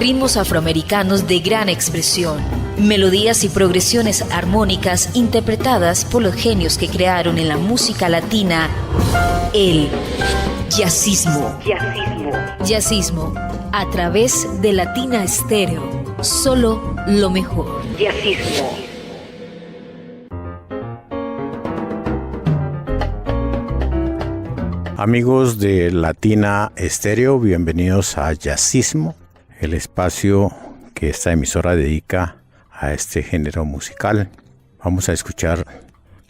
ritmos afroamericanos de gran expresión, melodías y progresiones armónicas interpretadas por los genios que crearon en la música latina el jazzismo. Jazzismo, a través de Latina Estéreo, solo lo mejor. Jazzismo. Amigos de Latina Estéreo, bienvenidos a Jazzismo, el espacio que esta emisora dedica a este género musical. Vamos a escuchar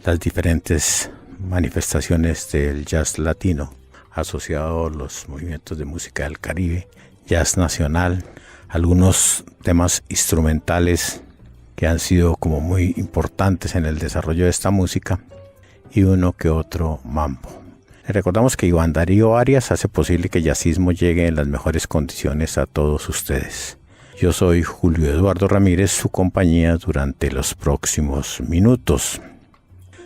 las diferentes manifestaciones del jazz latino asociado a los movimientos de música del Caribe, jazz nacional, algunos temas instrumentales que han sido como muy importantes en el desarrollo de esta música y uno que otro mambo. Recordamos que Iván Darío Arias hace posible que Jazzismo llegue en las mejores condiciones a todos ustedes. Yo soy Julio Eduardo Ramírez, su compañía durante los próximos minutos.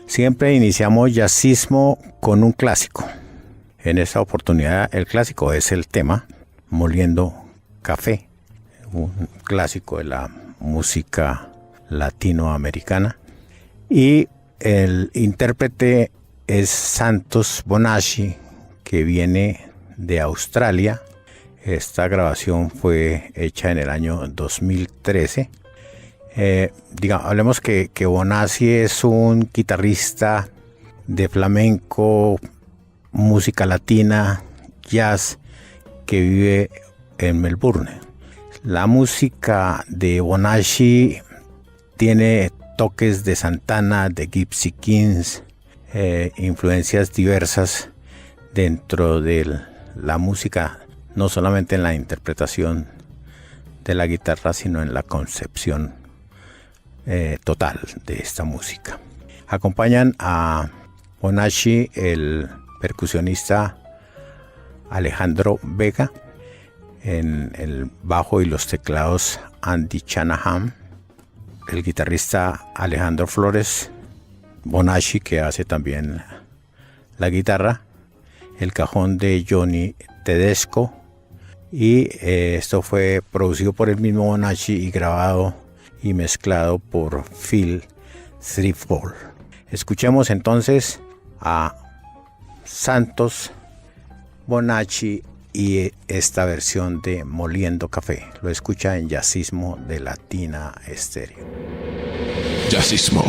Siempre iniciamos Jazzismo con un clásico. En esta oportunidad el clásico es el tema Moliendo Café, un clásico de la música latinoamericana. Y el intérprete es Santos Bonacci, que viene de Australia. Esta grabación fue hecha en el año 2013. Hablemos que Bonacci es un guitarrista de flamenco, música latina, jazz, que vive en Melbourne. La música de Bonacci tiene toques de Santana, de Gypsy Kings, influencias diversas dentro de la música, no solamente en la interpretación de la guitarra, sino en la concepción total de esta música. Acompañan a Bonacci el percusionista Alejandro Vega, en el bajo y los teclados Andy Shanahan, el guitarrista Alejandro Flores, Bonacci, que hace también la guitarra, el cajón de Johnny Tedesco, y esto fue producido por el mismo Bonacci y grabado y mezclado por Phil Threepwood. Escuchemos entonces a Santos Bonacci y esta versión de Moliendo Café. Lo escucha en Jazzismo de Latina Estéreo. Jazzismo.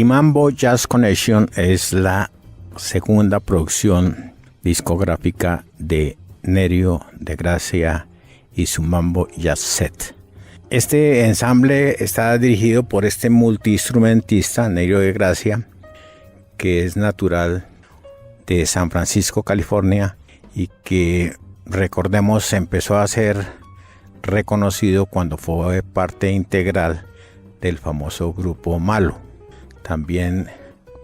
The Mambo Jazz Connection es la segunda producción discográfica de Nerio de Gracia y su Mambo Jazz Set. Este ensamble está dirigido por este multiinstrumentista, Nerio de Gracia, que es natural de San Francisco, California, y que, recordemos, empezó a ser reconocido cuando fue parte integral del famoso grupo Malo. También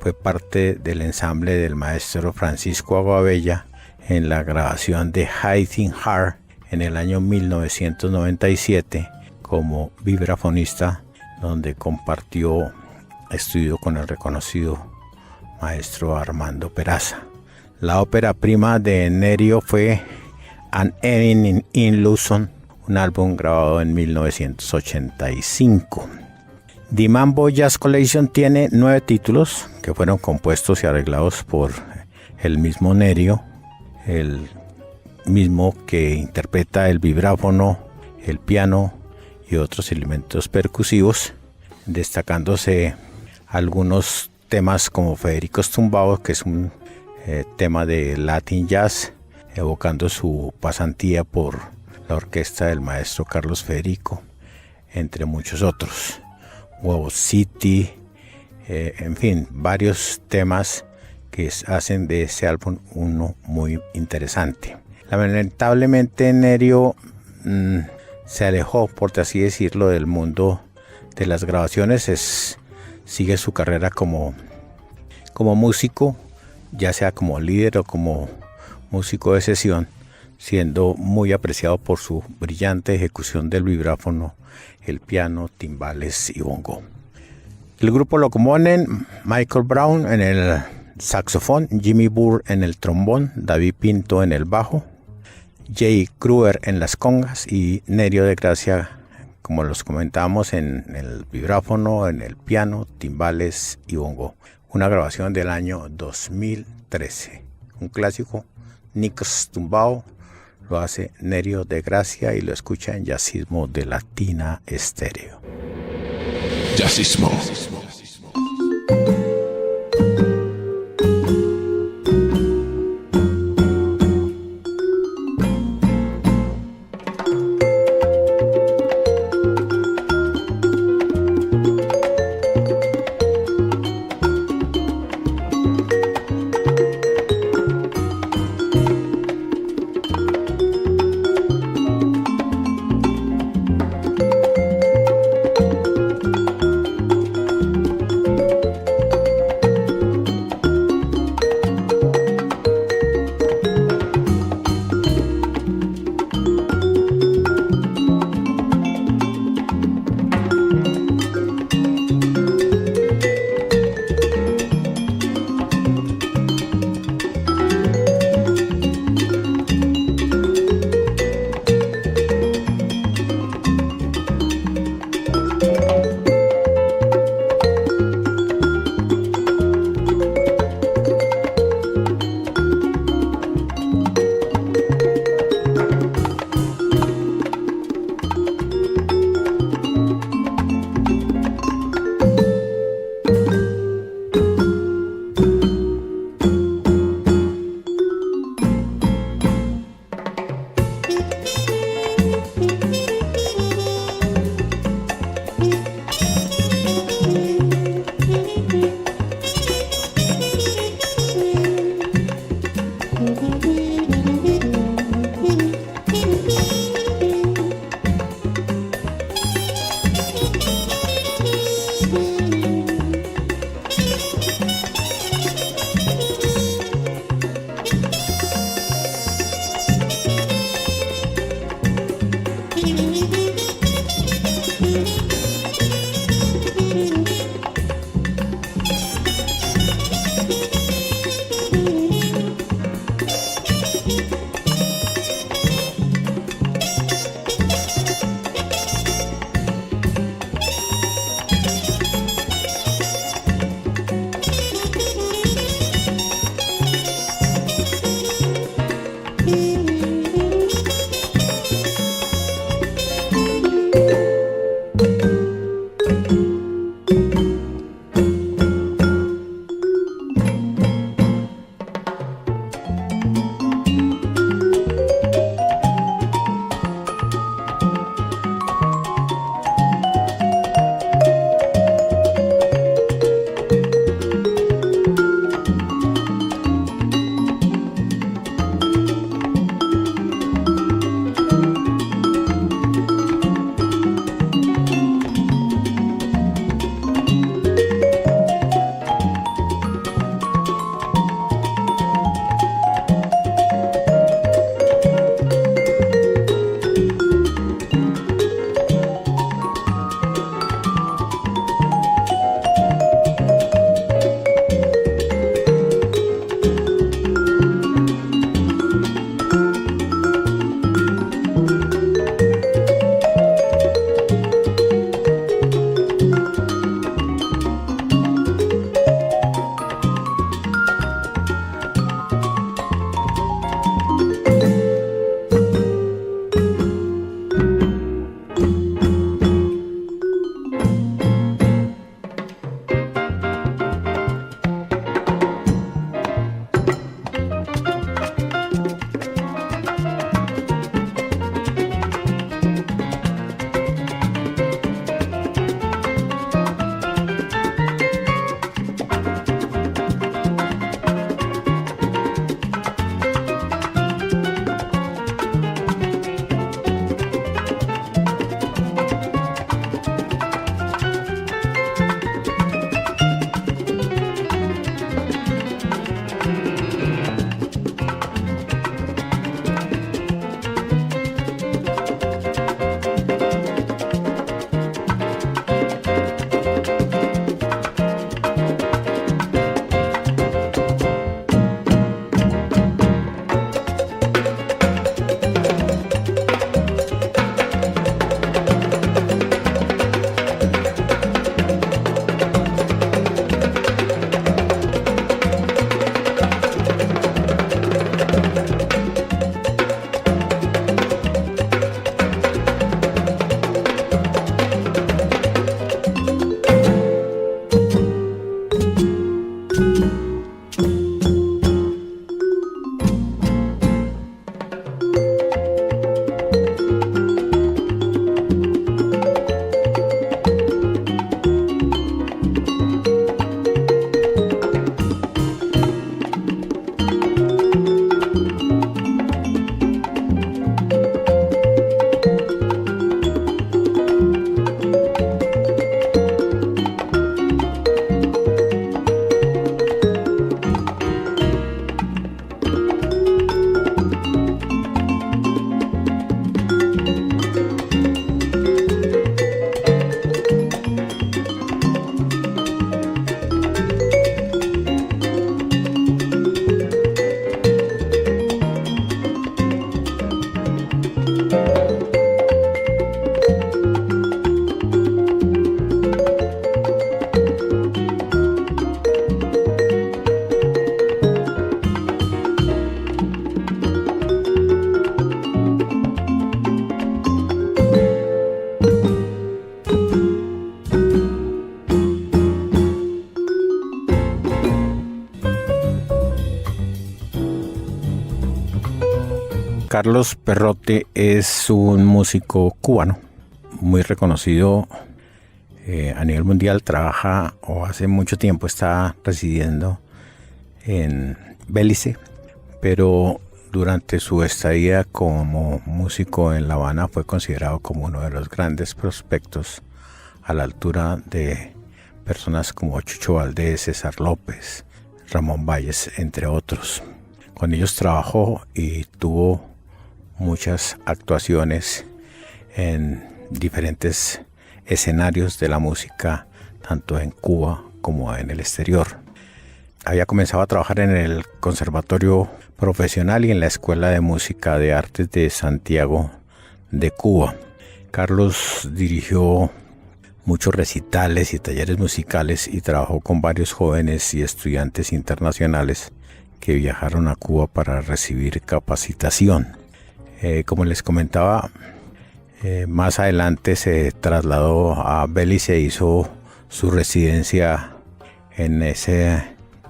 fue parte del ensamble del maestro Francisco Aguabella en la grabación de Hiding Heart en el año 1997 como vibrafonista, donde compartió estudio con el reconocido maestro Armando Peraza. La ópera prima de Nerio fue An Evening in Luzon, un álbum grabado en 1985. The Mambo Jazz Collection tiene 9 títulos que fueron compuestos y arreglados por el mismo Nerio, el mismo que interpreta el vibráfono, el piano y otros elementos percusivos, destacándose algunos temas como Federico's Tumbao, que es un tema de Latin Jazz, evocando su pasantía por la orquesta del maestro Carlos Federico, entre muchos otros. Wow City, en fin, varios temas que hacen de ese álbum uno muy interesante. Lamentablemente Nerio se alejó, por así decirlo, del mundo de las grabaciones. Sigue su carrera como músico, ya sea como líder o como músico de sesión, siendo muy apreciado por su brillante ejecución del vibráfono, el piano, timbales y bongo. El grupo lo componen Michael Brown en el saxofón, Jimmy Burr en el trombón, David Pinto en el bajo, Jay Kruger en las congas y Nerio de Gracia, como los comentábamos, en el vibráfono, en el piano, timbales y bongo. Una grabación del año 2013. Un clásico, Nico's Tumbao, lo hace Nerio de Gracia y lo escucha en Jazzismo de Latina Estéreo. Jazzismo. Carlos Perrote es un músico cubano muy reconocido a nivel mundial. Trabaja o hace mucho tiempo está residiendo en Belice, pero durante su estadía como músico en La Habana fue considerado como uno de los grandes prospectos a la altura de personas como Chucho Valdés, César López, Ramón Valles, entre otros. Con ellos trabajó y tuvo muchas actuaciones en diferentes escenarios de la música, tanto en Cuba como en el exterior. Había comenzado a trabajar en el Conservatorio Profesional y en la Escuela de Música de Artes de Santiago de Cuba. Carlos dirigió muchos recitales y talleres musicales y trabajó con varios jóvenes y estudiantes internacionales que viajaron a Cuba para recibir capacitación. Como les comentaba, más adelante se trasladó a Belice e hizo su residencia en ese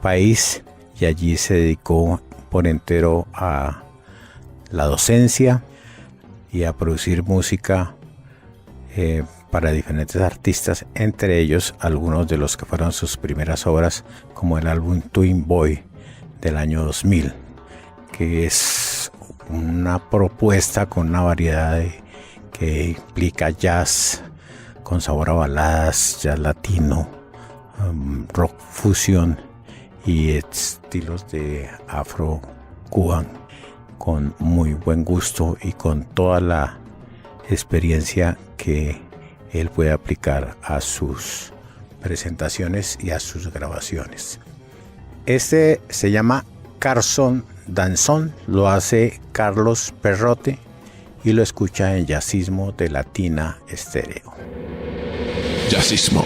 país y allí se dedicó por entero a la docencia y a producir música para diferentes artistas, entre ellos algunos de los que fueron sus primeras obras, como el álbum Twin Boy del año 2000, que es una propuesta con una variedad que implica jazz con sabor a baladas, jazz latino, rock fusión y estilos de afro-cuban, con muy buen gusto y con toda la experiencia que él puede aplicar a sus presentaciones y a sus grabaciones. Este se llama Carson Danzón, lo hace Carlos Perrote y lo escucha en Jazzismo de Latina Estéreo. Jazzismo.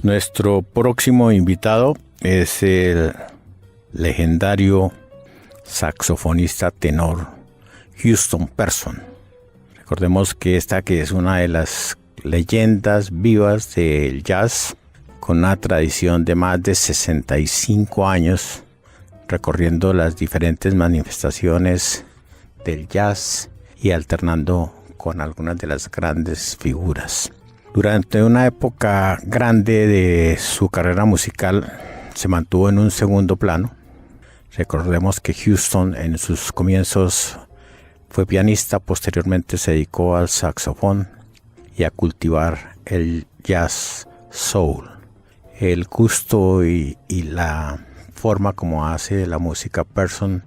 Nuestro próximo invitado es el legendario saxofonista tenor Houston Person. Recordemos que esta que es una de las leyendas vivas del jazz, con una tradición de más de 65 años, recorriendo las diferentes manifestaciones del jazz y alternando con algunas de las grandes figuras. Durante una época grande de su carrera musical se mantuvo en un segundo plano. Recordemos que Houston en sus comienzos fue pianista, posteriormente se dedicó al saxofón y a cultivar el jazz soul. El gusto y la forma como hace la música Person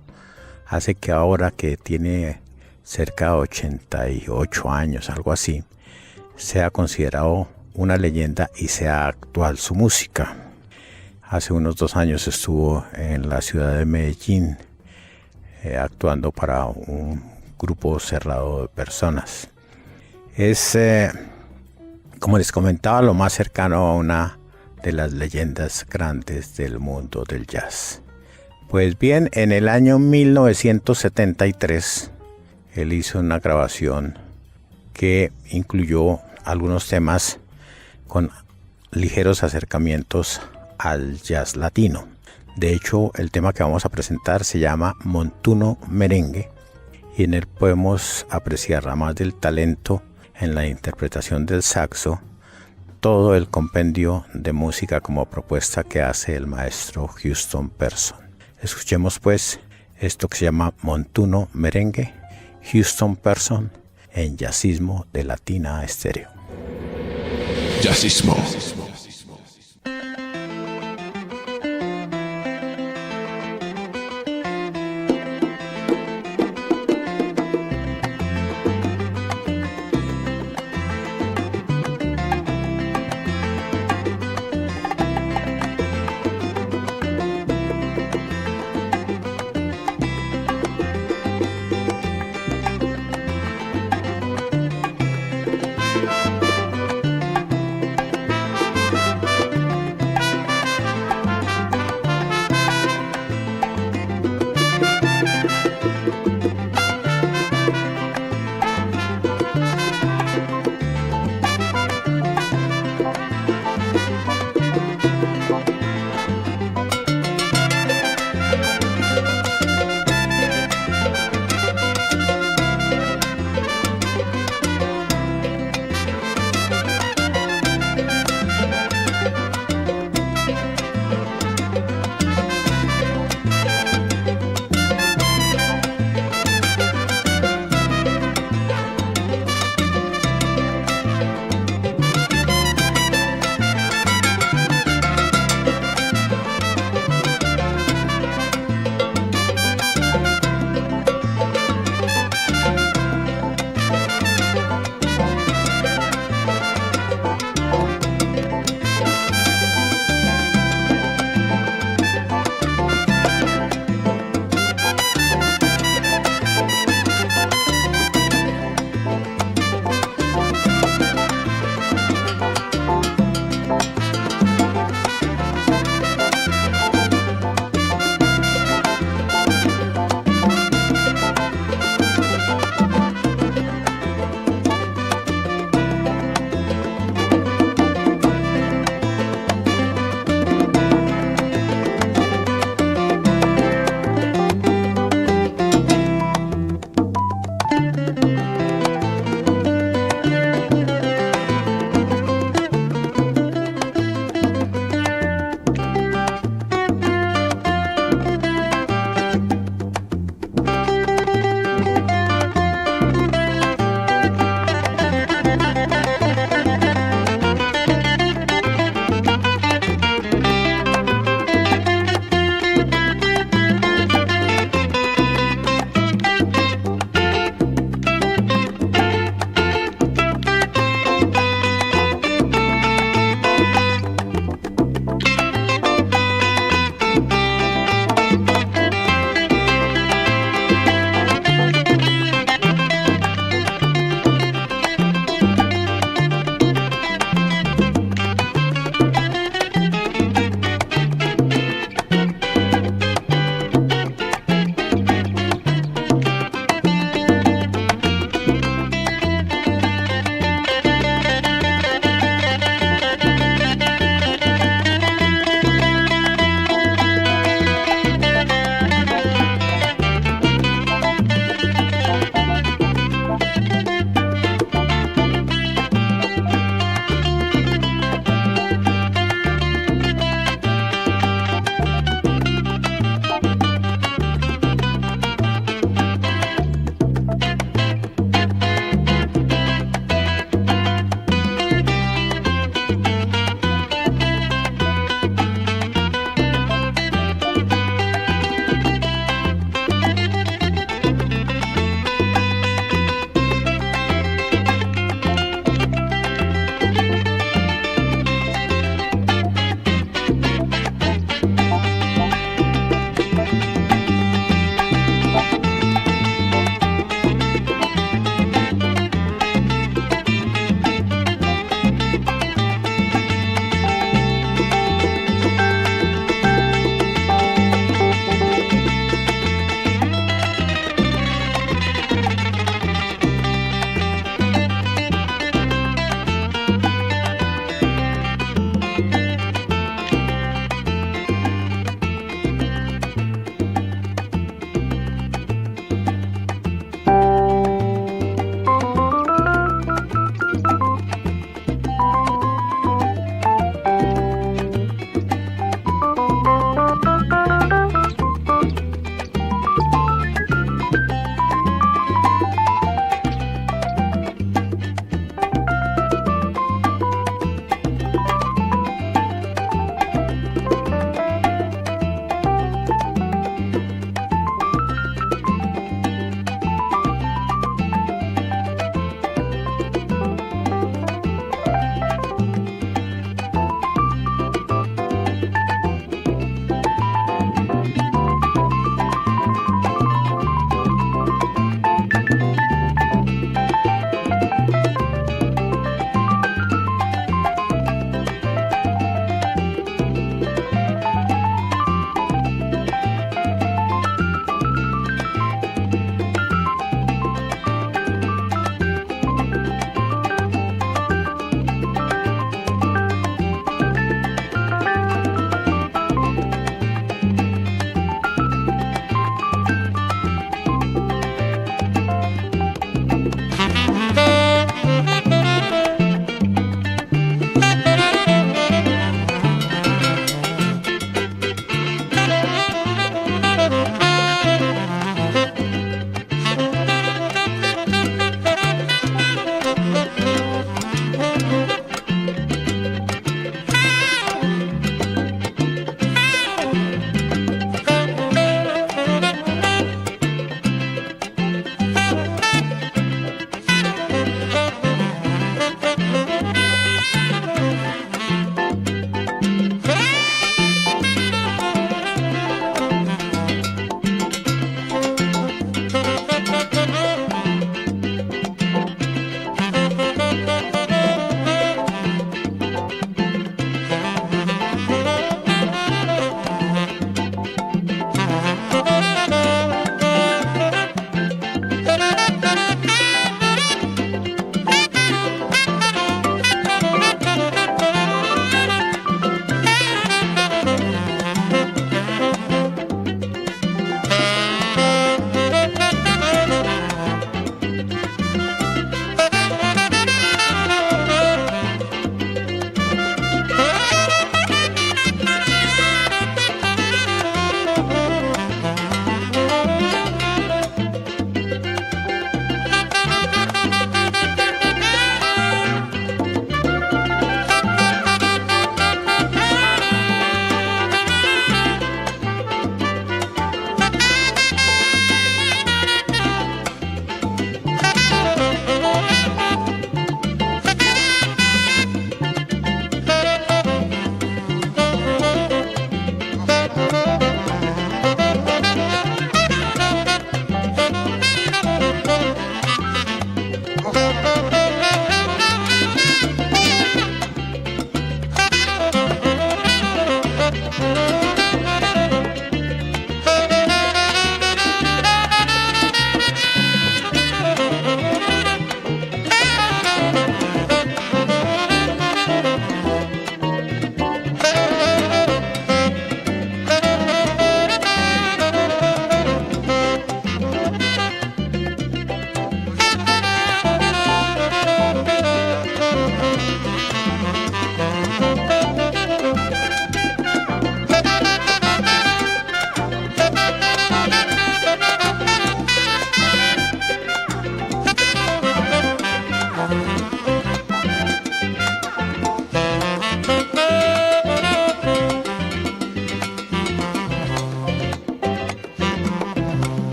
hace que ahora que tiene cerca de 88 años, algo así, sea considerado una leyenda y sea actual su música. Hace unos 2 años estuvo en la ciudad de Medellín actuando para un grupo cerrado de personas. Es, como les comentaba, lo más cercano a una de las leyendas grandes del mundo del jazz. Pues bien, en el año 1973 él hizo una grabación que incluyó algunos temas con ligeros acercamientos al jazz latino. De hecho, el tema que vamos a presentar se llama Montuno Merengue y en él podemos apreciar, además del talento en la interpretación del saxo, todo el compendio de música como propuesta que hace el maestro Houston Person. Escuchemos pues esto que se llama Montuno Merengue, Houston Person en Jazzismo de Latina Estéreo. Jazzismo.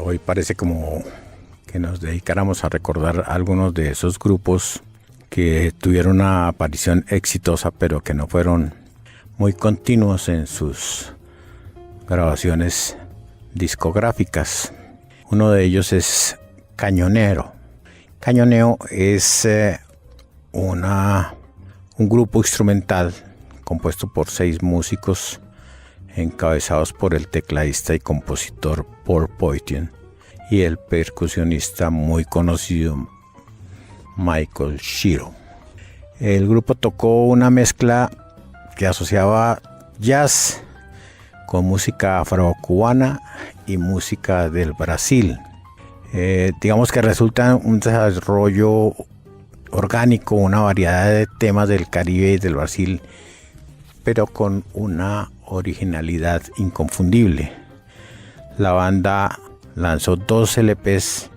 Hoy parece como que nos dedicáramos a recordar algunos de esos grupos que tuvieron una aparición exitosa, pero que no fueron muy continuos en sus grabaciones discográficas. Uno de ellos es Cañonero. Cañoneo es un grupo instrumental compuesto por 6 músicos encabezados por el tecladista y compositor Paul Poitier y el percusionista muy conocido Michael Shiro. El grupo tocó una mezcla que asociaba jazz con música afrocubana y música del Brasil. Digamos que resulta un desarrollo orgánico, una variedad de temas del Caribe y del Brasil, pero con una originalidad inconfundible. La banda lanzó 2 LPs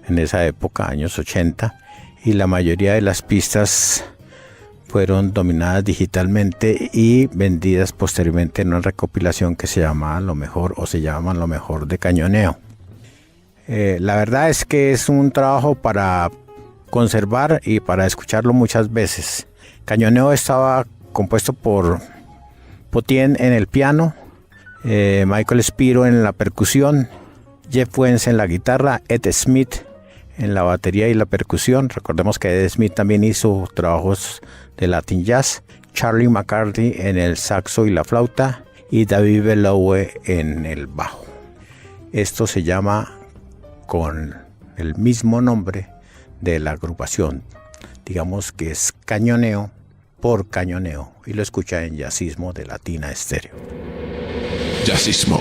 en esa época, años 80, y la mayoría de las pistas fueron dominadas digitalmente y vendidas posteriormente en una recopilación que se llama Lo Mejor, o se llama Lo Mejor de Cañoneo. La verdad es que es un trabajo para conservar y para escucharlo muchas veces. Cañoneo estaba compuesto por Poitier en el piano, Michael Spiro en la percusión, Jeff Wentz en la guitarra, Ed Smith en la batería y la percusión. Recordemos que Ed Smith también hizo trabajos de Latin Jazz, Charlie McCarthy en el saxo y la flauta y David Belowe en el bajo. Esto se llama con el mismo nombre de la agrupación. Digamos que es Cañoneo por Cañoneo, y lo escucha en Jazzismo de Latina Estéreo. Jazzismo.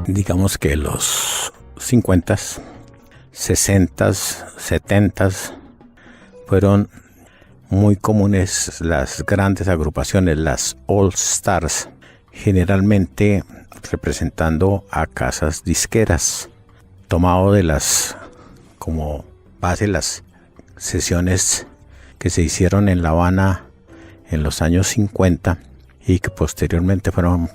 Digamos que los 50s, 60s, 70s fueron muy comunes las grandes agrupaciones, las All Stars, generalmente representando a casas disqueras, tomado de las como base las sesiones que se hicieron en La Habana en los años 50 y que posteriormente fueron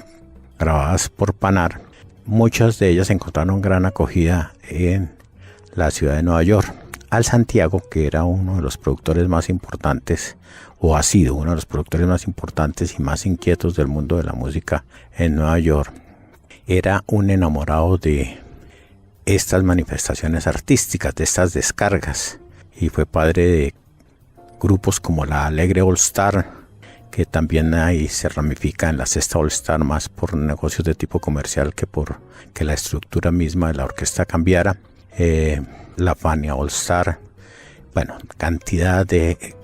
grabadas por Panar. Muchas de ellas encontraron gran acogida en la ciudad de Nueva York. Al Santiago, que era uno de los productores más importantes, o ha sido uno de los productores más importantes y más inquietos del mundo de la música en Nueva York, era un enamorado de estas manifestaciones artísticas, de estas descargas, y fue padre de grupos como la Alegre All Star, que también ahí se ramifica en la Sexta All Star más por negocios de tipo comercial que por que la estructura misma de la orquesta cambiara. La Fania All Star, bueno, cantidad de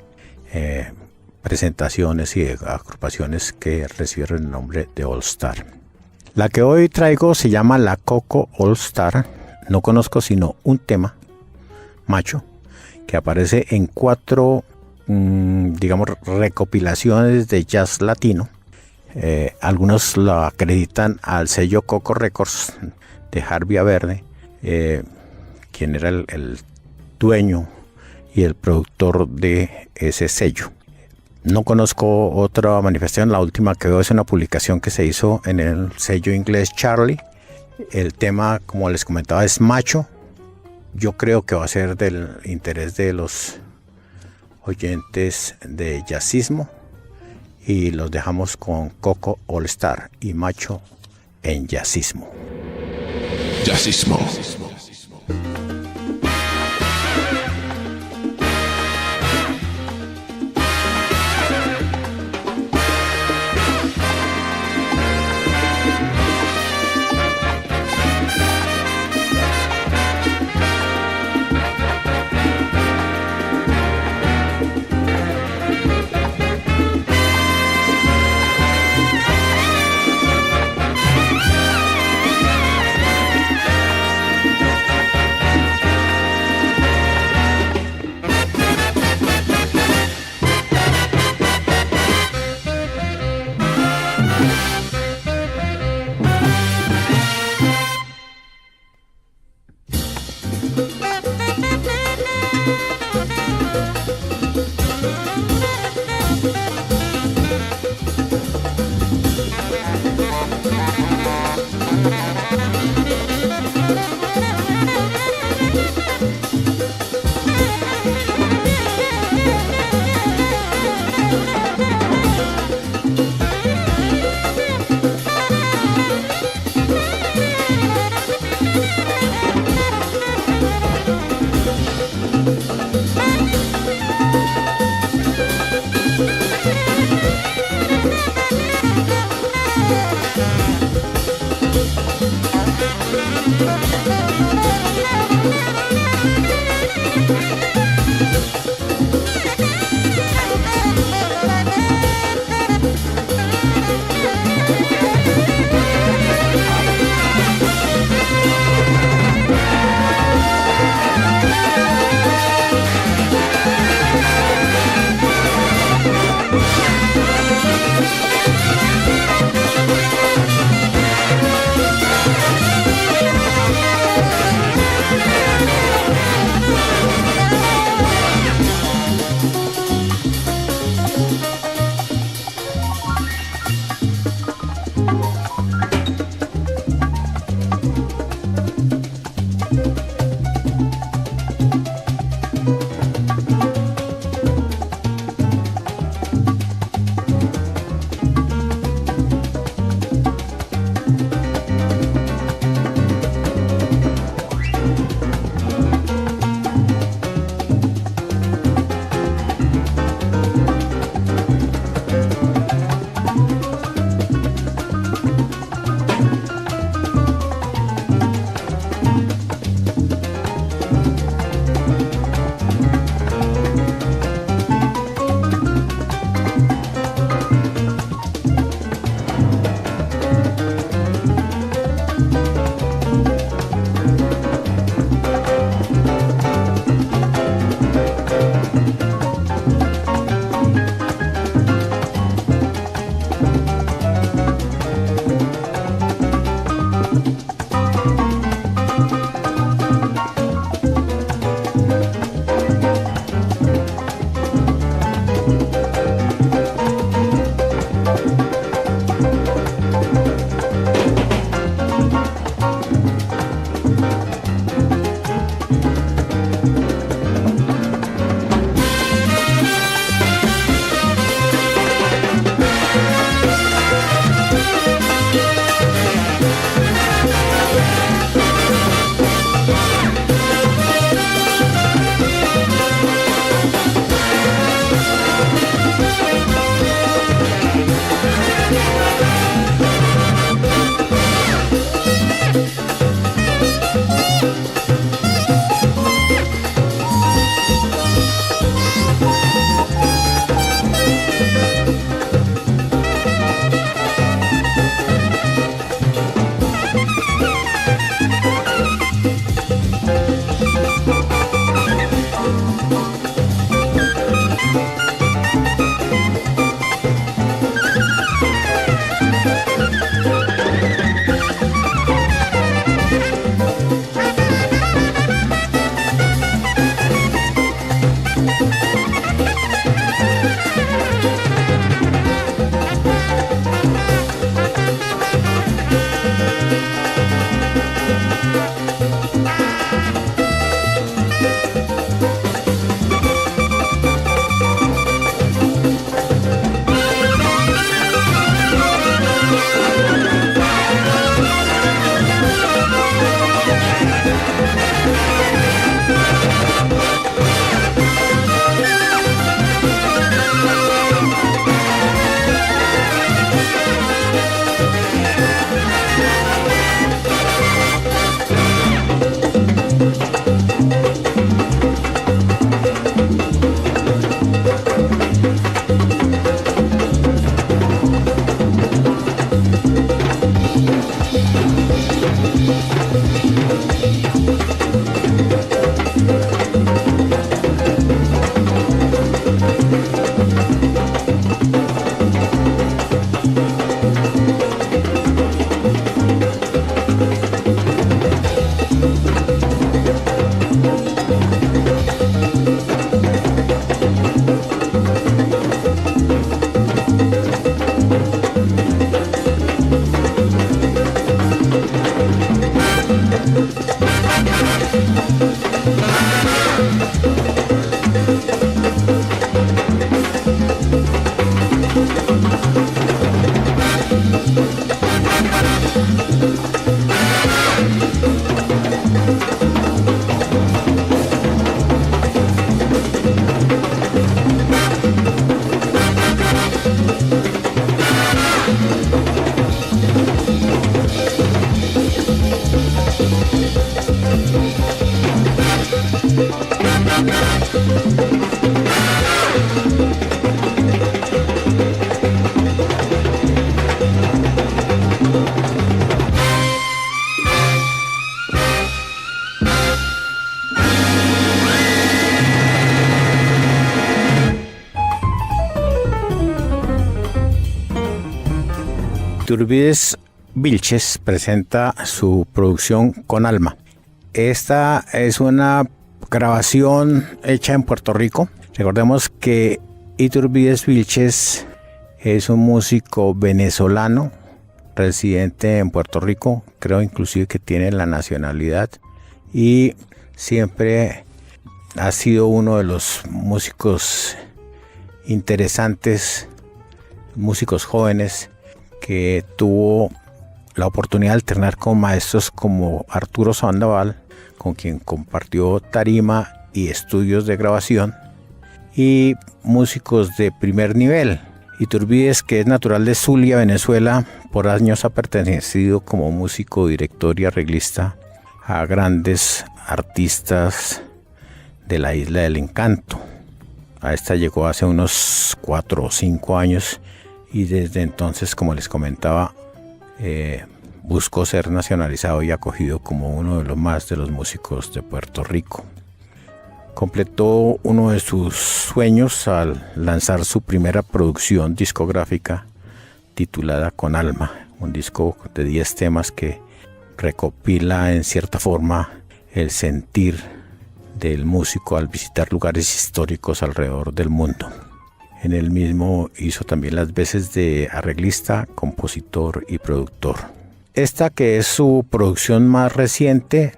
presentaciones y de agrupaciones que recibieron el nombre de All Star. La que hoy traigo se llama la Coco All Star. No conozco sino un tema, Macho, que aparece en 4 digamos recopilaciones de jazz latino. Algunos lo acreditan al sello Coco Records de Harvey Averde, quien era el dueño y el productor de ese sello. No conozco otra manifestación. La última que veo es una publicación que se hizo en el sello inglés Charlie. El tema, como les comentaba, es Macho. Yo creo que va a ser del interés de los oyentes de jazzismo, y los dejamos con Coco All Star y Macho en jazzismo. Jazzismo. Iturbide Vilches presenta su producción Con Alma. Esta es una grabación hecha en Puerto Rico. Recordemos que Iturbide Vilches es un músico venezolano residente en Puerto Rico, creo inclusive que tiene la nacionalidad, y siempre ha sido uno de los músicos interesantes, músicos jóvenes, que tuvo la oportunidad de alternar con maestros como Arturo Sandoval, con quien compartió tarima y estudios de grabación, y músicos de primer nivel. Iturbide, que es natural de Zulia, Venezuela, por años ha pertenecido como músico, director y arreglista a grandes artistas de la Isla del Encanto. A esta llegó hace unos 4 o 5 años y desde entonces, como les comentaba, buscó ser nacionalizado y acogido como uno de los músicos de Puerto Rico. Completó uno de sus sueños al lanzar su primera producción discográfica titulada Con Alma, un disco de 10 temas que recopila en cierta forma el sentir del músico al visitar lugares históricos alrededor del mundo. En el mismo hizo también las veces de arreglista, compositor y productor. Esta, que es su producción más reciente,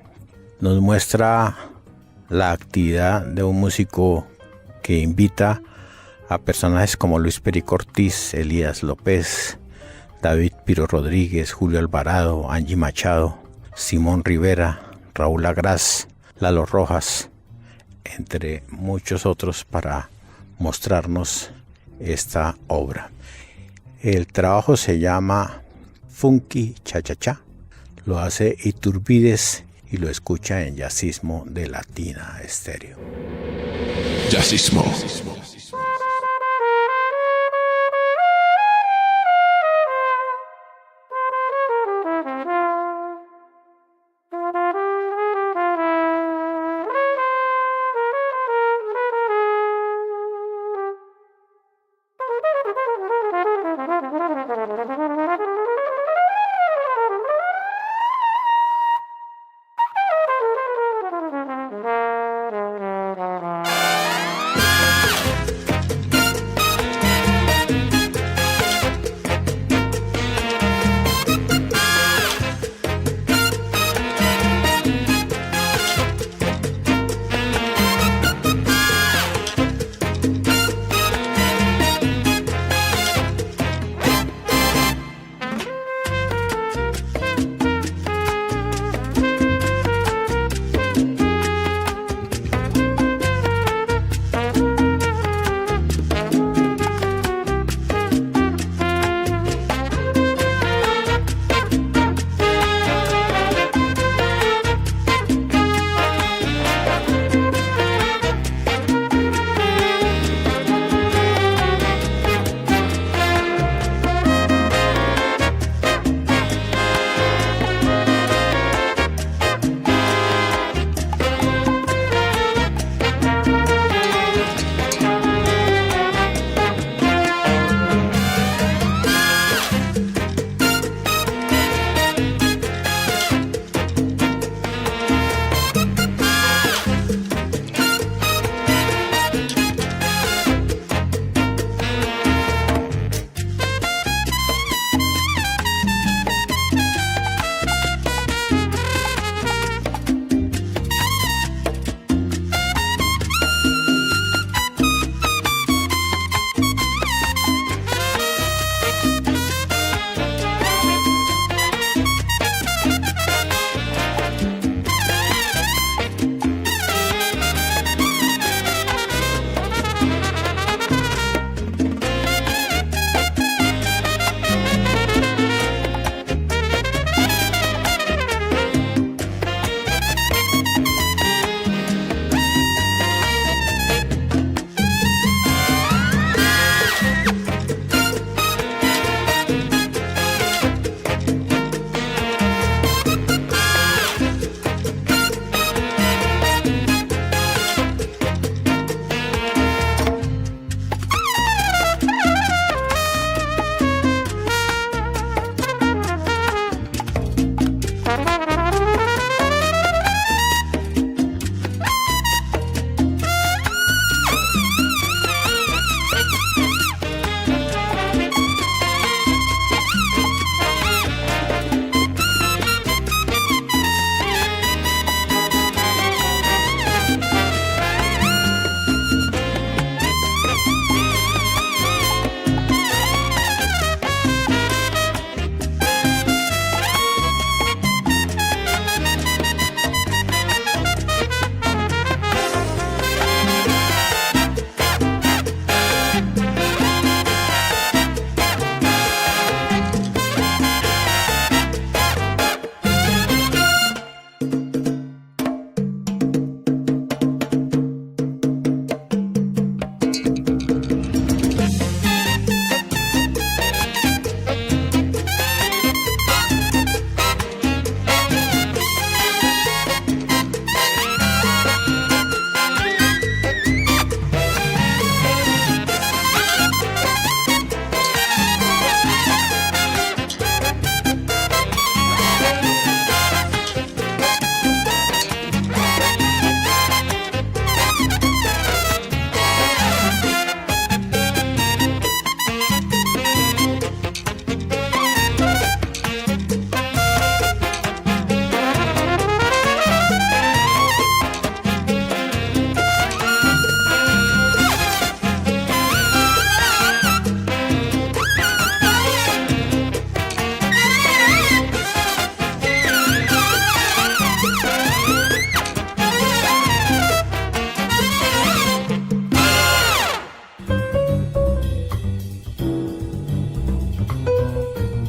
nos muestra la actividad de un músico que invita a personajes como Luis Perico Ortiz, Elías López, David Piro Rodríguez, Julio Alvarado, Angie Machado, Simón Rivera, Raúl Agraz, Lalo Rojas, entre muchos otros, para mostrarnos esta obra. El trabajo se llama Funky Cha Cha Cha, lo hace Iturbide y lo escucha en Jazzismo de Latina Estéreo. Jazzismo.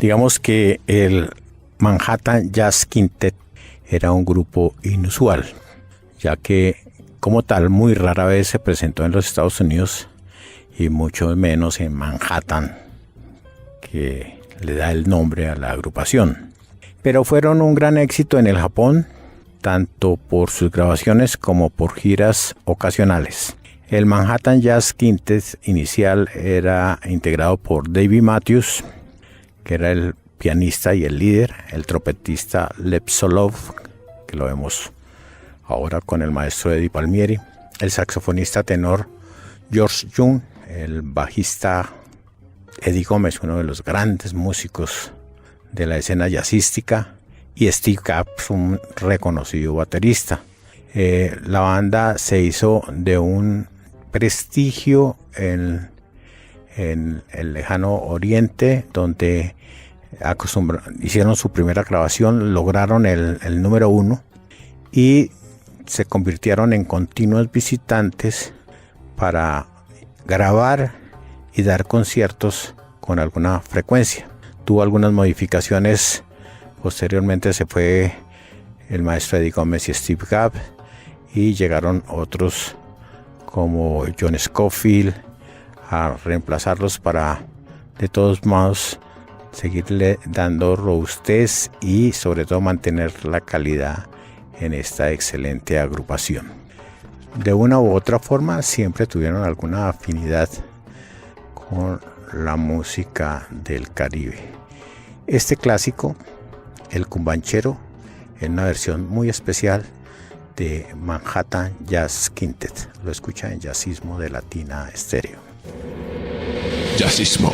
Digamos que el Manhattan Jazz Quintet era un grupo inusual, ya que como tal muy rara vez se presentó en los Estados Unidos y mucho menos en Manhattan, que le da el nombre a la agrupación. Pero fueron un gran éxito en el Japón, tanto por sus grabaciones como por giras ocasionales. El Manhattan Jazz Quintet inicial era integrado por David Matthews, que era el pianista y el líder, el trompetista Lev Solov, que lo vemos ahora con el maestro Eddie Palmieri, el saxofonista tenor George Young, el bajista Eddie Gómez, uno de los grandes músicos de la escena jazzística, y Steve Capps, un reconocido baterista. La banda se hizo de un prestigio en el lejano oriente, donde hicieron su primera grabación, lograron el número 1 y se convirtieron en continuos visitantes para grabar y dar conciertos con alguna frecuencia. Tuvo algunas modificaciones. Posteriormente se fue el maestro Eddie Gómez y Steve Gabb, y llegaron otros como John Scofield a reemplazarlos para, de todos modos, seguirle dando robustez y sobre todo mantener la calidad en esta excelente agrupación. De una u otra forma siempre tuvieron alguna afinidad con la música del Caribe. Este clásico, el cumbanchero, en una versión muy especial de Manhattan Jazz Quintet. Lo escucha en Jazzismo de Latina Estéreo. Jazzismo.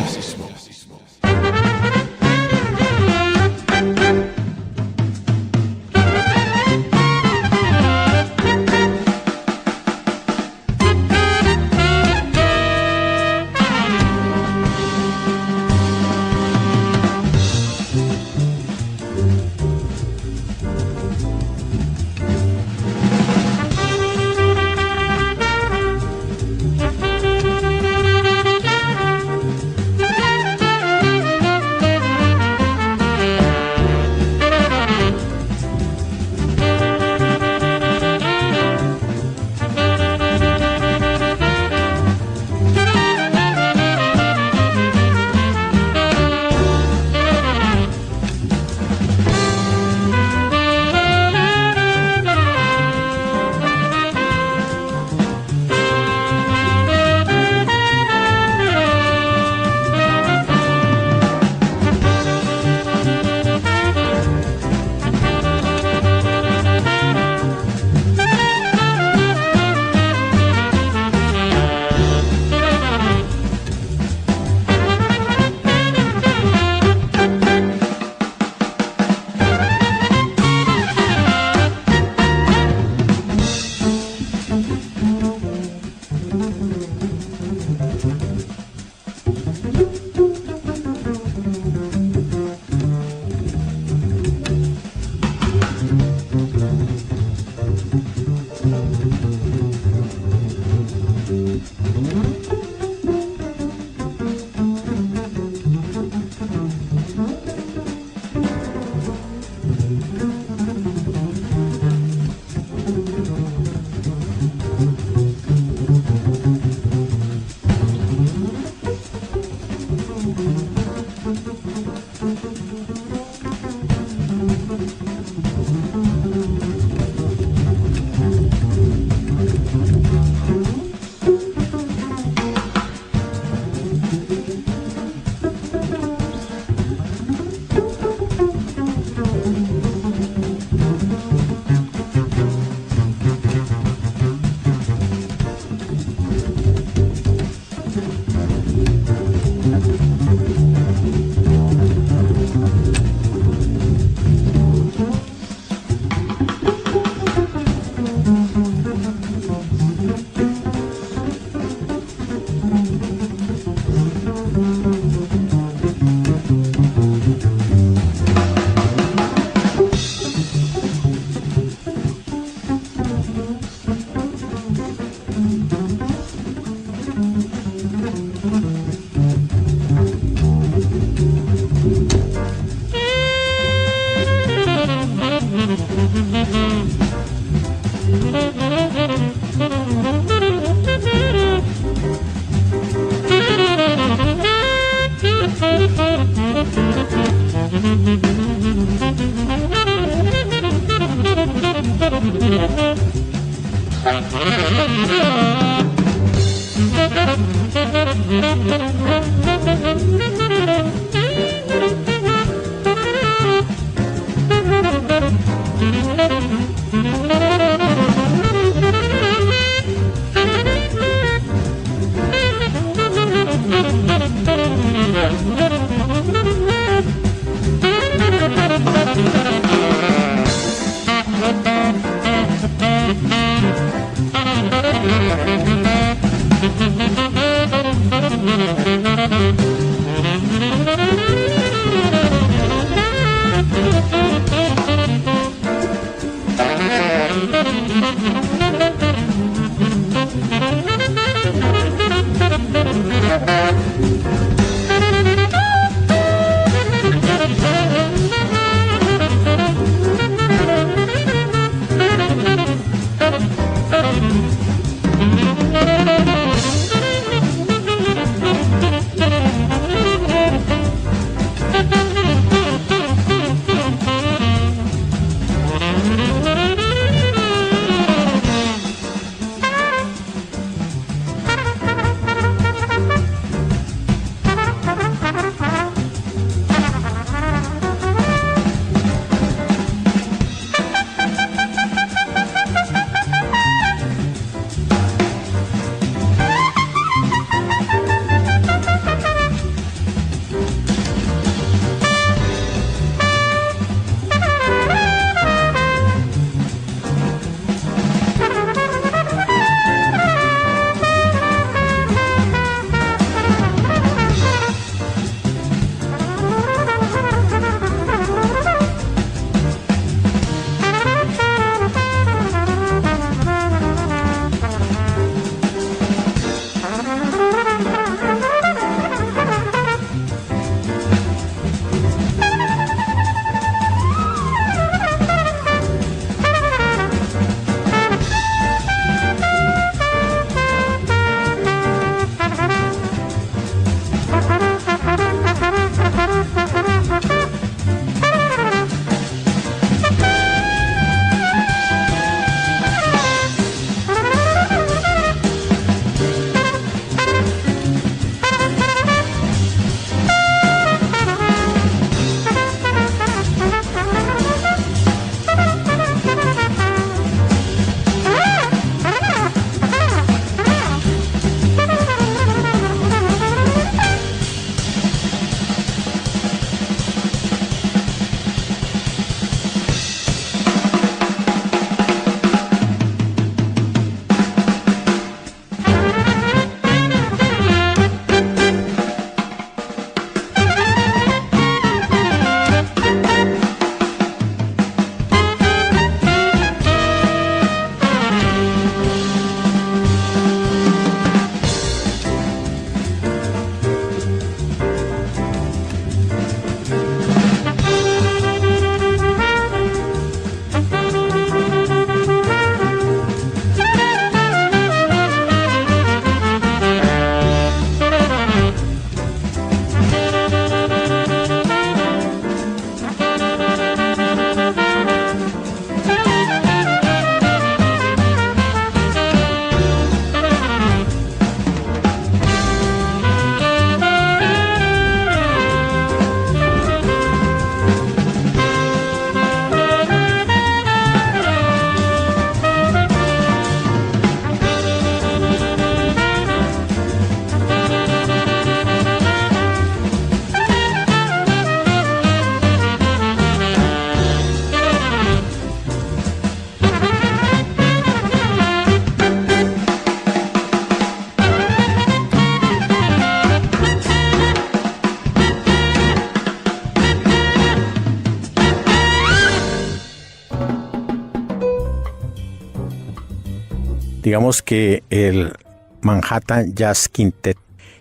Digamos que el Manhattan Jazz Quintet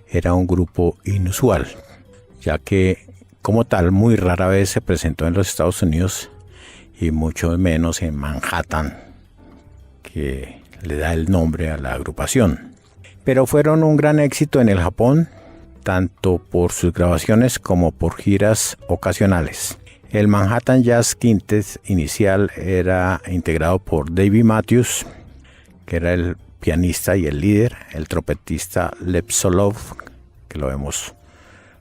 era un grupo inusual, ya que como tal muy rara vez se presentó en los Estados Unidos y mucho menos en Manhattan, que le da el nombre a la agrupación. Pero fueron un gran éxito en el Japón, tanto por sus grabaciones como por giras ocasionales. El Manhattan Jazz Quintet inicial era integrado por Davey Matthews, que era el pianista y el líder, el trompetista Lev Solov, que lo vemos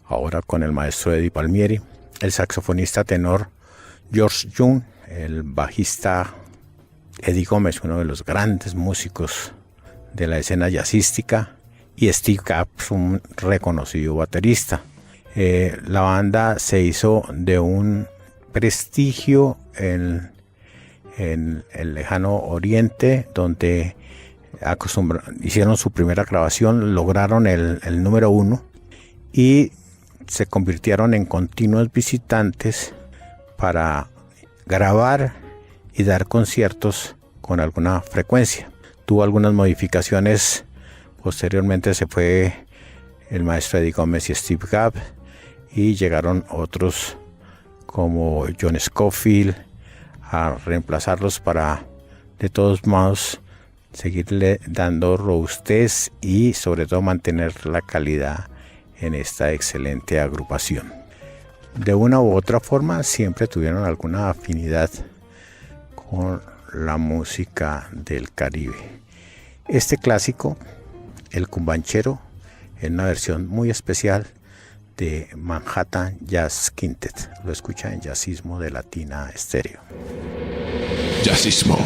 ahora con el maestro Eddie Palmieri, el saxofonista tenor George Young, el bajista Eddie Gómez, uno de los grandes músicos de la escena jazzística, y Steve Capps, un reconocido baterista. La banda se hizo de un prestigio en el lejano oriente, donde hicieron su primera grabación, lograron el número 1 y se convirtieron en continuos visitantes para grabar y dar conciertos con alguna frecuencia. Tuvo algunas modificaciones, posteriormente se fue el maestro Eddie Gómez y Steve Gadd, y llegaron otros como John Scofield a reemplazarlos para, de todos modos, seguirle dando robustez y sobre todo mantener la calidad en esta excelente agrupación. De una u otra forma siempre tuvieron alguna afinidad con la música del Caribe. Este clásico, el cumbanchero, en una versión muy especial de Manhattan Jazz Quintet. Lo escucha en Jazzismo de Latina Estéreo. Jazzismo.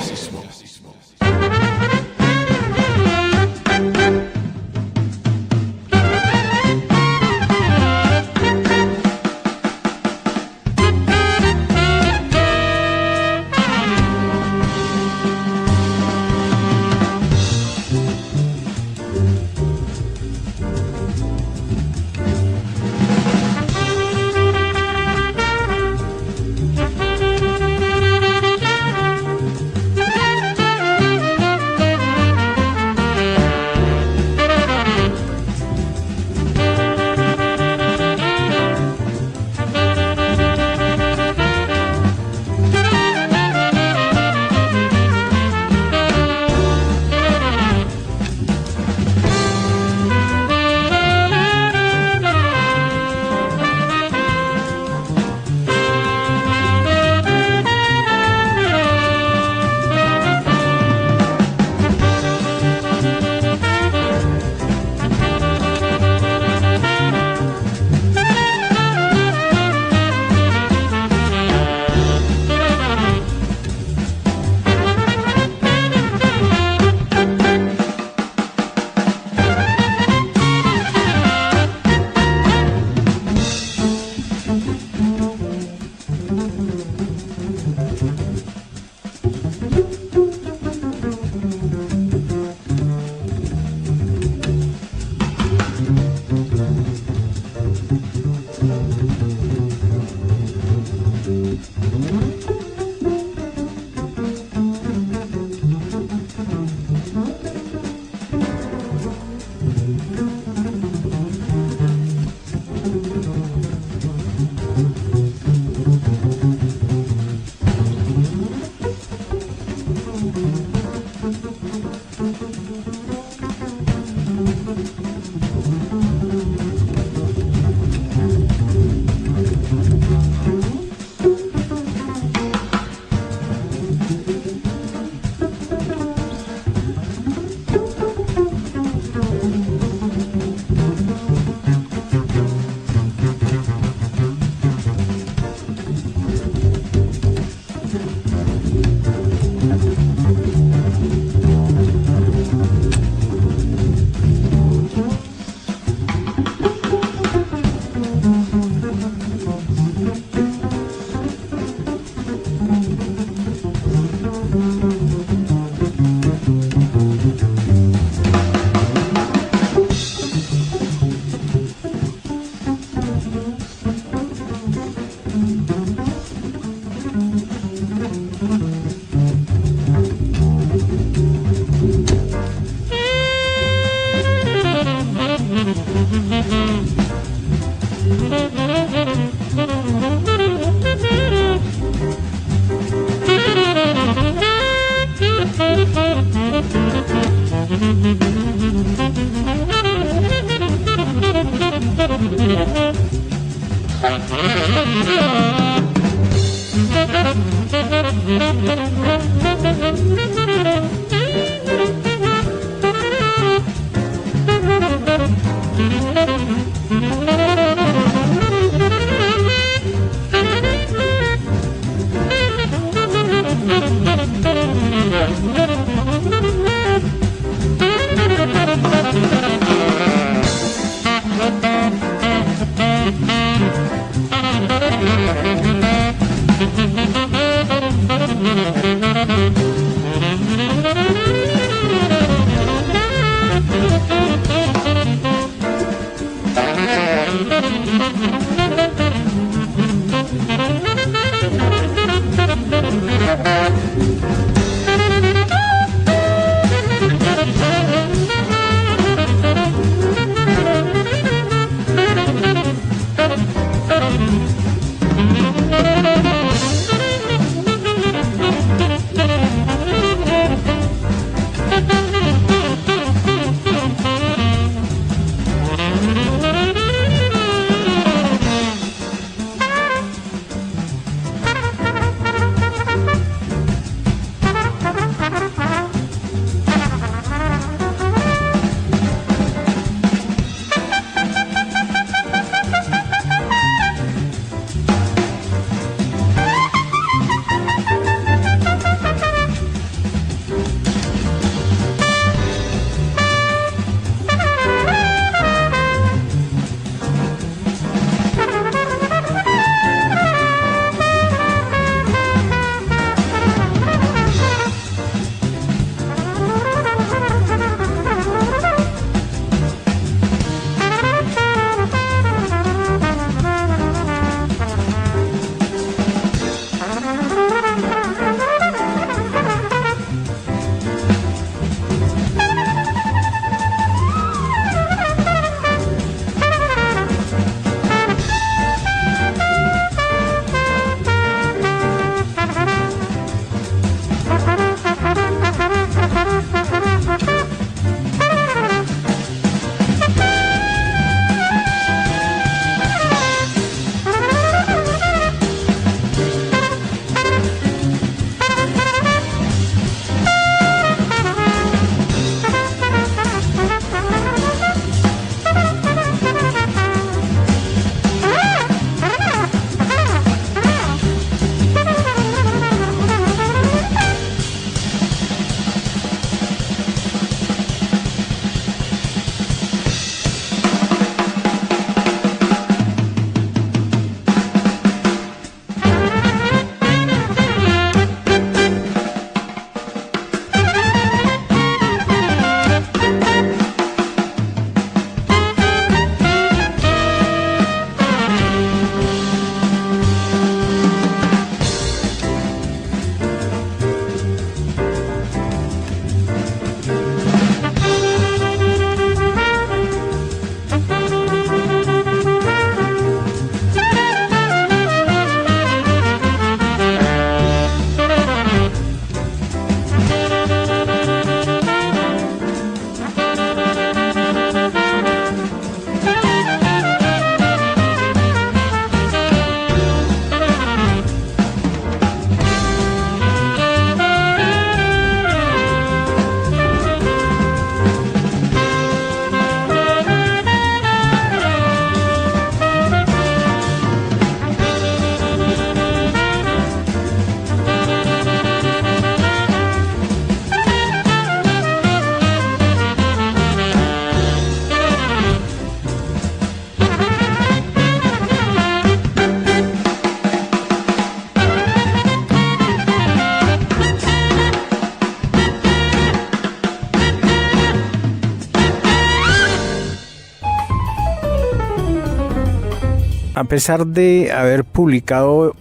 A pesar de haber publicado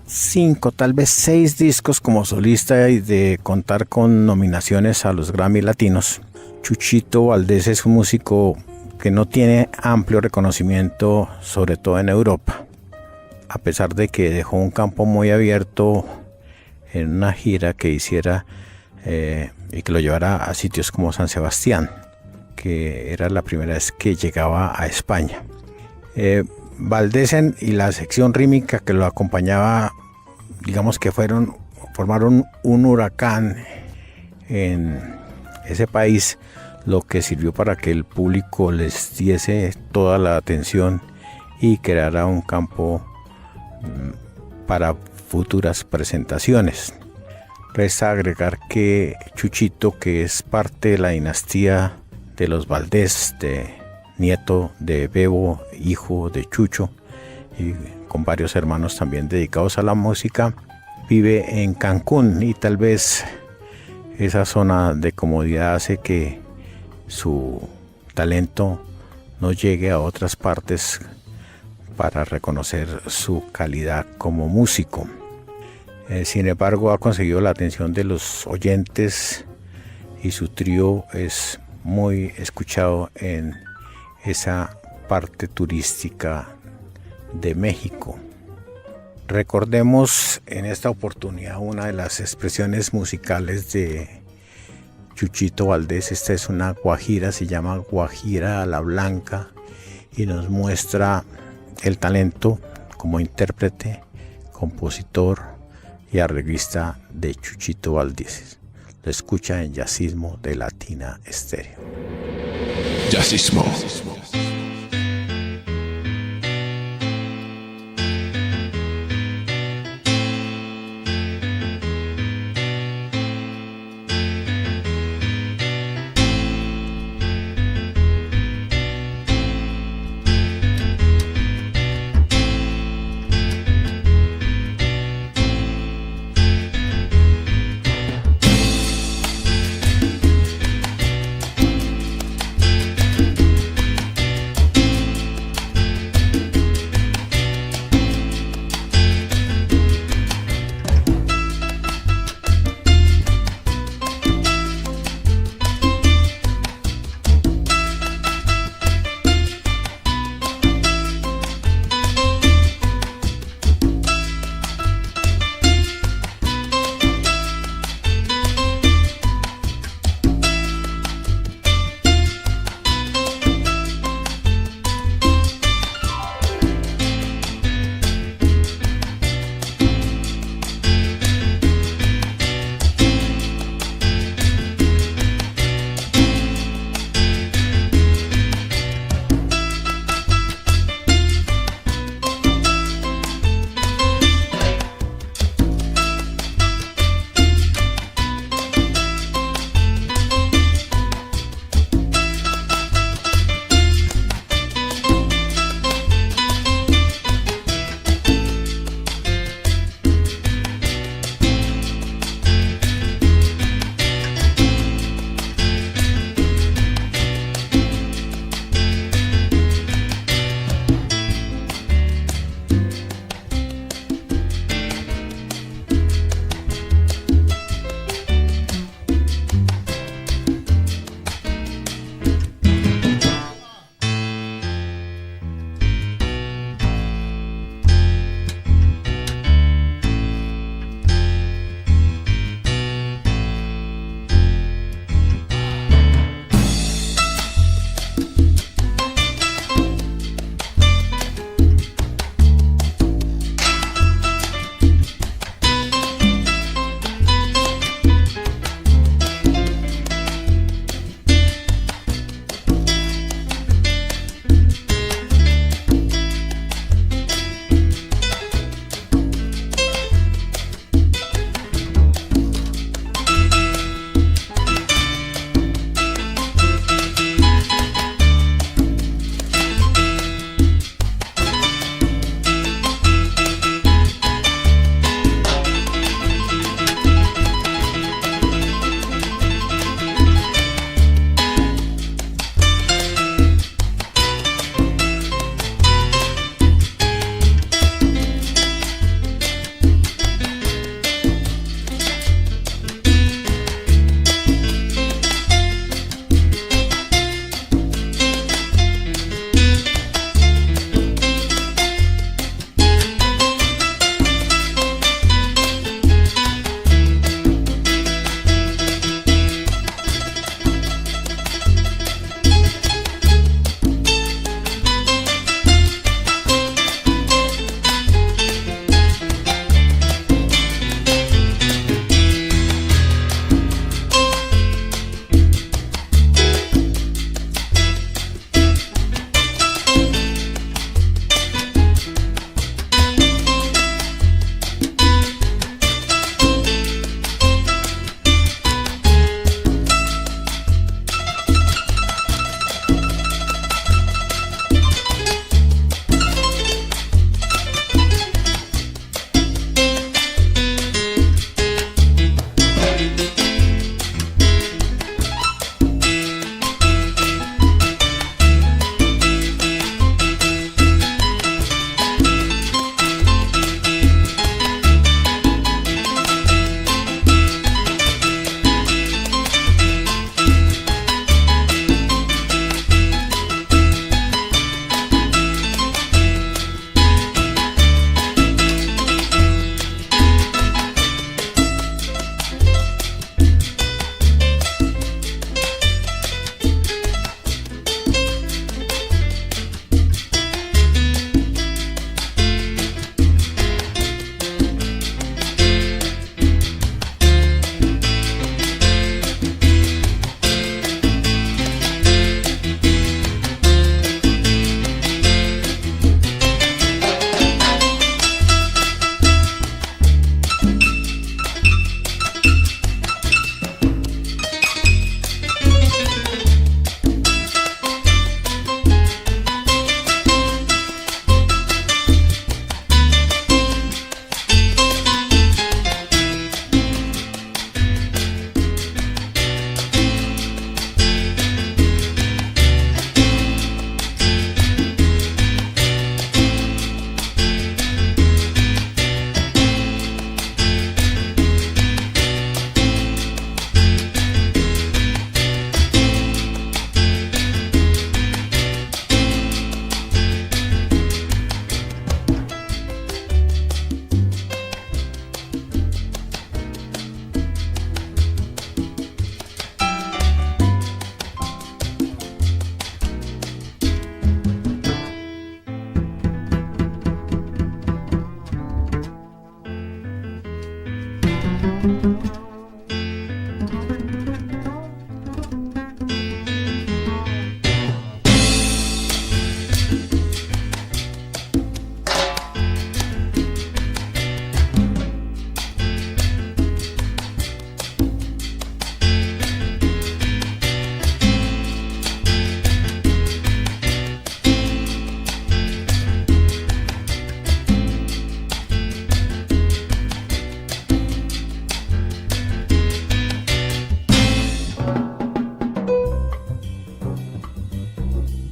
5, tal vez 6 discos como solista y de contar con nominaciones a los Grammy Latinos, Chuchito Valdés es un músico que no tiene amplio reconocimiento, sobre todo en Europa, a pesar de que dejó un campo muy abierto en una gira que hiciera y que lo llevara a sitios como San Sebastián, que era la primera vez que llegaba a España. Valdés y la sección rítmica que lo acompañaba, digamos que formaron un huracán en ese país, lo que sirvió para que el público les diese toda la atención y creara un campo para futuras presentaciones. Resta agregar que Chuchito, que es parte de la dinastía de los Valdés, nieto de Bebo, hijo de Chucho, y con varios hermanos también dedicados a la música, vive en Cancún, y tal vez esa zona de comodidad hace que su talento no llegue a otras partes para reconocer su calidad como músico. Sin embargo, ha conseguido la atención de los oyentes y su trío es muy escuchado en esa parte turística de México. Recordemos en esta oportunidad una de las expresiones musicales de Chuchito Valdés. Esta es una guajira, se llama Guajira a la Blanca, y nos muestra el talento como intérprete, compositor y arreglista de Chuchito Valdés. Lo escucha en Jazzismo de Latina Estéreo. Jazzismo.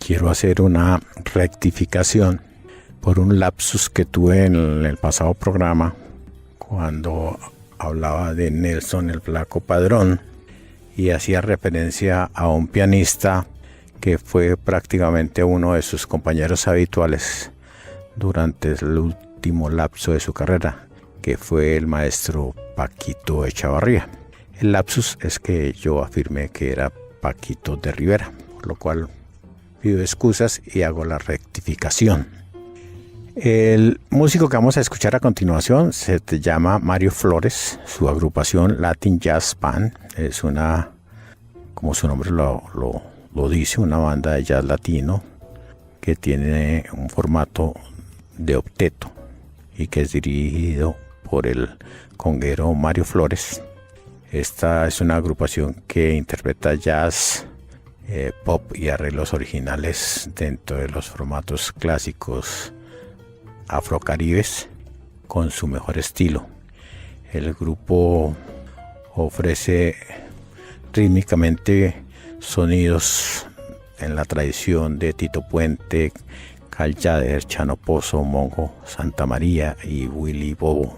quiero hacer una rectificación por un lapsus que tuve en el pasado programa cuando hablaba de Nelson el Flaco Padrón y hacía referencia a un pianista que fue prácticamente uno de sus compañeros habituales durante el último lapso de su carrera, que fue el maestro Paquito Echavarría. El lapsus es que yo afirmé que era Paquito de Rivera, por lo cual pido excusas y hago la rectificación. El músico que vamos a escuchar a continuación se llama Mario Flores. Su agrupación Latin Jazz Band es una, como su nombre lo dice, una banda de jazz latino que tiene un formato de octeto y que es dirigido por el conguero Mario Flores. Esta es una agrupación que interpreta jazz, pop y arreglos originales dentro de los formatos clásicos afrocaribes con su mejor estilo. El grupo ofrece rítmicamente sonidos en la tradición de Tito Puente, Cal Tjader, Chano Pozo, Mongo, Santa María y Willy Bobo.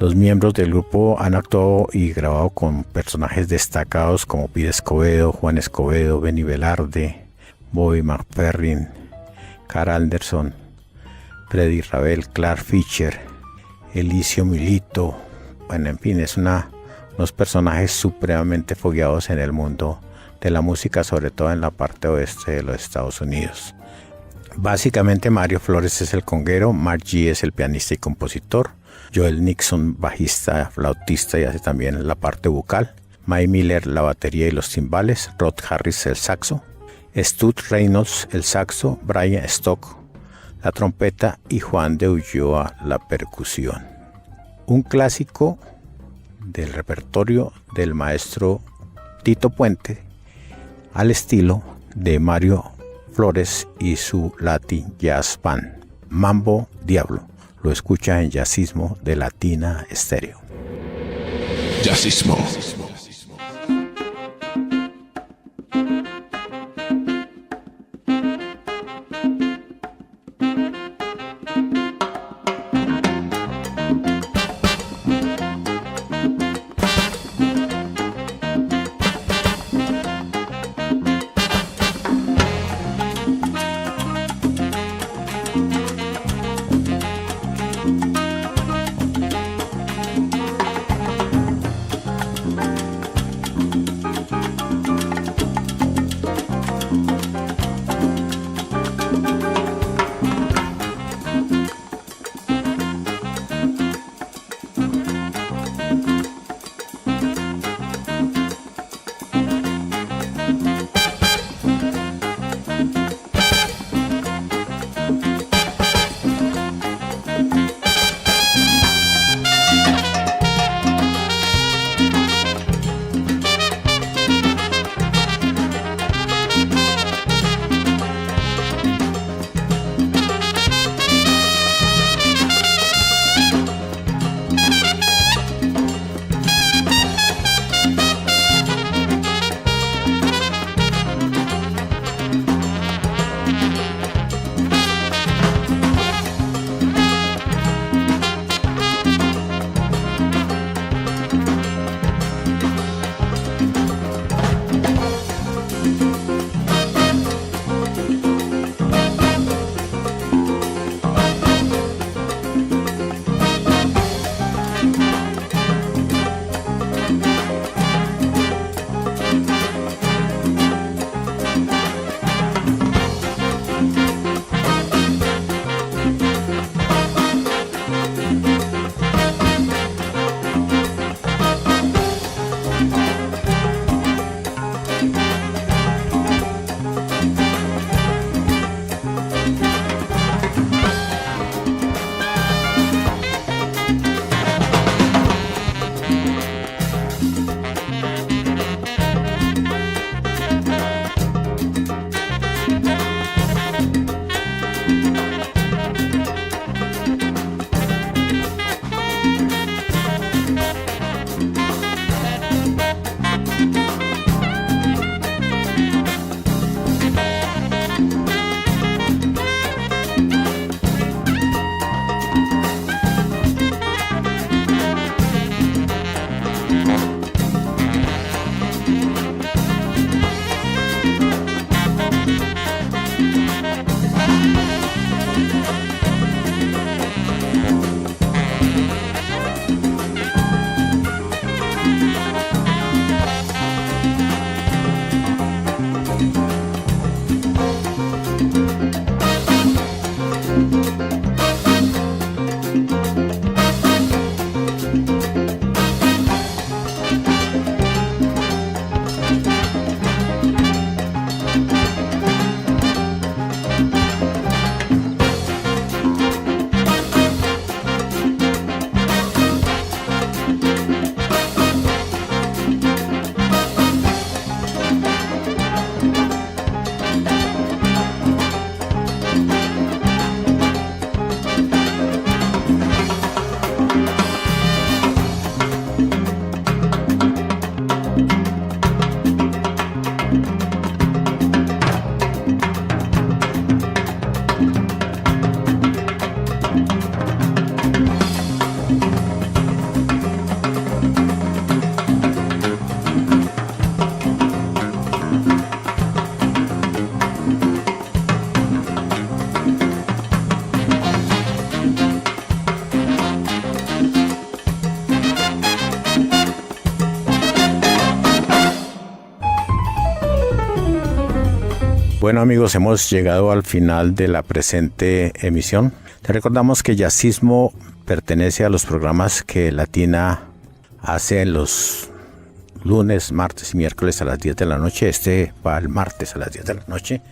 Los miembros del grupo han actuado y grabado con personajes destacados como Pide Escobedo, Juan Escobedo, Benny Velarde, Bobby McFerrin, Carl Anderson, Freddy Ravel, Clark Fisher, Elicio Milito. Bueno, en fin, es unos personajes supremamente fogueados en el mundo de la música, sobre todo en la parte oeste de los Estados Unidos. Básicamente Mario Flores es el conguero, Mark G es el pianista y compositor, Joel Nixon bajista, flautista y hace también la parte vocal, Mike Miller la batería y los timbales, Rod Harris el saxo, Stud Reynolds el saxo, Brian Stock la trompeta y Juan de Ulloa la percusión. Un clásico del repertorio del maestro Tito Puente al estilo de Mario Flores y su Latin Jazz Band, Mambo Diablo. Lo escucha en Jazzismo de Latina Estéreo. Jazzismo. Bueno amigos, hemos llegado al final de la presente emisión. Te recordamos que Jazzismo pertenece a los programas que Latina hace los lunes, martes y miércoles a las 10 de la noche. Este va el martes a las 10 de la noche.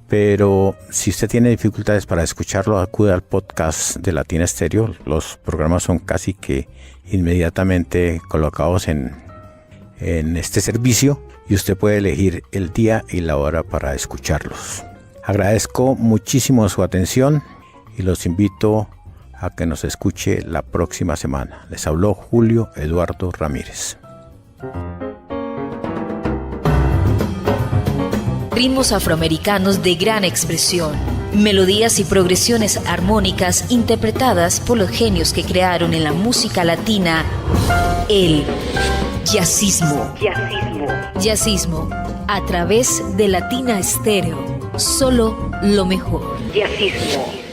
Pero si usted tiene dificultades para escucharlo, acude al podcast de Latina Estéreo. Los programas son casi que inmediatamente colocados en este servicio y usted puede elegir el día y la hora para escucharlos. Agradezco muchísimo su atención y los invito a que nos escuche la próxima semana. Les habló Julio Eduardo Ramírez. Ritmos afroamericanos de gran expresión, melodías y progresiones armónicas interpretadas por los genios que crearon en la música latina el jazzismo. Jazzismo a través de Latina Estéreo. Solo lo mejor. Jazzismo.